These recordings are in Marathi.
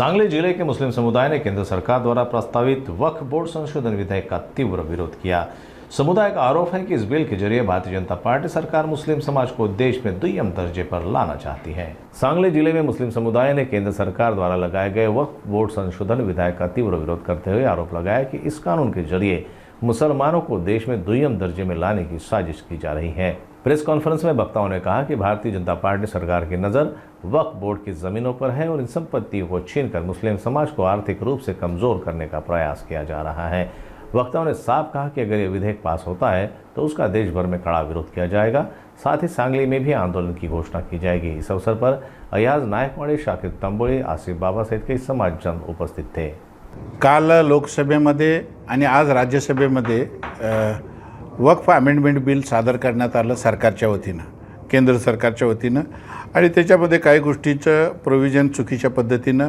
सांगली जिले के मुस्लिम समुदाय ने केंद्र सरकार द्वारा प्रस्तावित वक्फ बोर्ड संशोधन विधेयक का तीव्र विरोध किया। समुदाय का आरोप है कि इस बिल के जरिए भारतीय जनता पार्टी सरकार मुस्लिम समाज को देश में दुय्यम दर्जे पर लाना चाहती है। सांगली जिले में मुस्लिम समुदाय ने केंद्र सरकार द्वारा लगाए गए वक्फ बोर्ड संशोधन विधेयक का तीव्र विरोध करते हुए आरोप लगाया कि इस कानून के जरिए मुसलमानों को देश में दुय्यम दर्जे में लाने की साजिश की जा रही है। प्रेस कॉन्फ्रेंस में वक्ताओं ने कहा कि भारतीय जनता पार्टी सरकार की नज़र वक्फ बोर्ड की जमीनों पर है और इन संपत्तियों को छीनकर मुस्लिम समाज को आर्थिक रूप से कमजोर करने का प्रयास किया जा रहा है। वक्ताओं ने साफ कहा कि अगर ये विधेयक पास होता है तो उसका देश भर में कड़ा विरोध किया जाएगा। साथ ही सांगली में भी आंदोलन की घोषणा की जाएगी। इस अवसर पर अयाज नायकवाडी, शाकिर तंबोळी, आसिफ बाबा सहित कई समाजजन उपस्थित थे। काल लोकसभेमध्ये आणि आज राज्यसभेमध्ये वक्फ अमेंडमेंट बिल सादर करण्यात आलं सरकारच्या वतीनं, केंद्र सरकारच्या वतीनं, आणि त्याच्यामध्ये काही गोष्टीचं प्रोव्हिजन चुकीच्या पद्धतीनं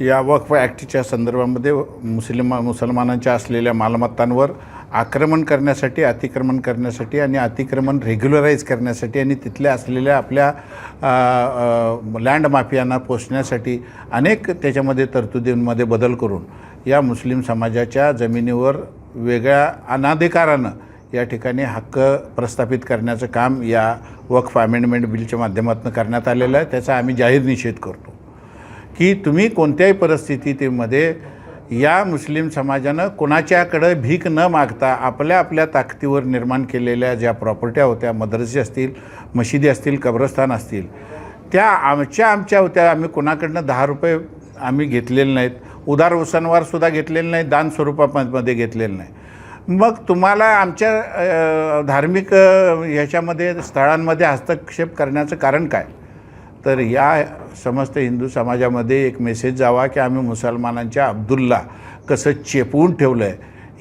या वक्फ ॲक्टच्या संदर्भामध्ये मुसलमानांच्या असलेल्या मालमत्तांवर आक्रमण करण्यासाठी, अतिक्रमण करण्यासाठी आणि अतिक्रमण रेग्युलराईज करण्यासाठी आणि तिथल्या असलेल्या आपल्या लँड माफियांना पोचण्यासाठी अनेक त्याच्यामध्ये तरतुदींमध्ये बदल करून या मुस्लिम समाजाच्या जमिनीवर वेगळ्या अनाधिकारानं या ठिकाणी हक्क प्रस्थापित करण्याचं काम या वक्फ अमेंडमेंट बिलच्या माध्यमातून करण्यात आलेलं आहे। त्याचा आम्ही जाहीर निषेध करतो की तुम्ही कोणत्याही परिस्थितीमध्ये या मुस्लिम समाजानं कोणाच्याकडे भीक न मागता आपल्या आपल्या ताकदीवर निर्माण केलेल्या ज्या प्रॉपर्ट्या होत्या, मदरसे असतील, मशिदी असतील, कब्रस्तान असतील, त्या आमच्या होत्या। आम्ही कोणाकडनं 10 रुपये आम्ही घेतलेले नाहीत, उदार उसनवारसुद्धा घेतलेले नाहीत, दान स्वरूपामध्ये घेतलेलं नाही। मग तुम्हाला आमच्या धार्मिक ह्याच्यामध्ये स्थळांमध्ये हस्तक्षेप करण्याचं कारण काय? तर या समस्त हिंदू समाजामध्ये एक मेसेज जावा की आम्ही मुसलमानांच्या अब्दुल्ला कसं चेपवून ठेवलं आहे,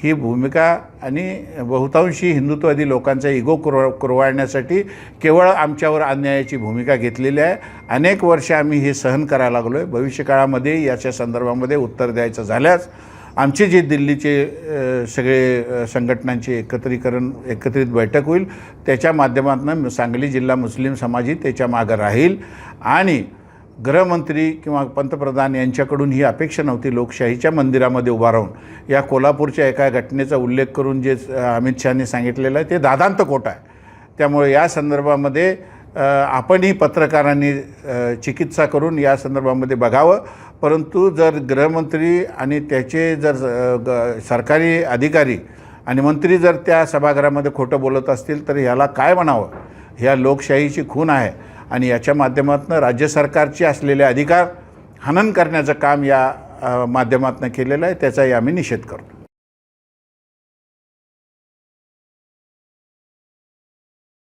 ही भूमिका आणि बहुतांशी हिंदुत्ववादी लोकांचा इगो कुरवाळण्यासाठी केवळ आमच्यावर अन्यायाची भूमिका घेतलेली आहे। अनेक वर्ष आम्ही हे सहन करायला लागलो आहे। भविष्यकाळामध्ये याच्या संदर्भामध्ये उत्तर द्यायचं झाल्यास आमचे जे दिल्लीचे सगळे संघटनांचे एकत्रित बैठक होईल, त्याच्या माध्यमातून सांगली जिल्हा मुस्लिम समाजही त्याच्या मागे राहील। आणि गृहमंत्री किंवा पंतप्रधान यांच्याकडून ही अपेक्षा नव्हती लोकशाहीच्या मंदिरामध्ये उभा राहून या कोल्हापूरच्या एका घटनेचा उल्लेख करून जे अमित शहानी सांगितलेलं आहे ते दादांत खोटं आहे। त्यामुळे या संदर्भामध्ये आपणही पत्रकारांनी चिकित्सा करून या संदर्भामध्ये बघावं। परंतु जर गृहमंत्री आणि त्याचे जर सरकारी अधिकारी आणि मंत्री जर त्या सभागृहामध्ये खोटं बोलत असतील तर ह्याला काय म्हणावं? ह्या लोकशाहीची खून आहे आणि याच्या माध्यमातून राज्य सरकारचे असलेले अधिकार हनन करण्याचं काम या माध्यमातून केलेलं आहे। त्याचाही आम्ही निषेध करतो।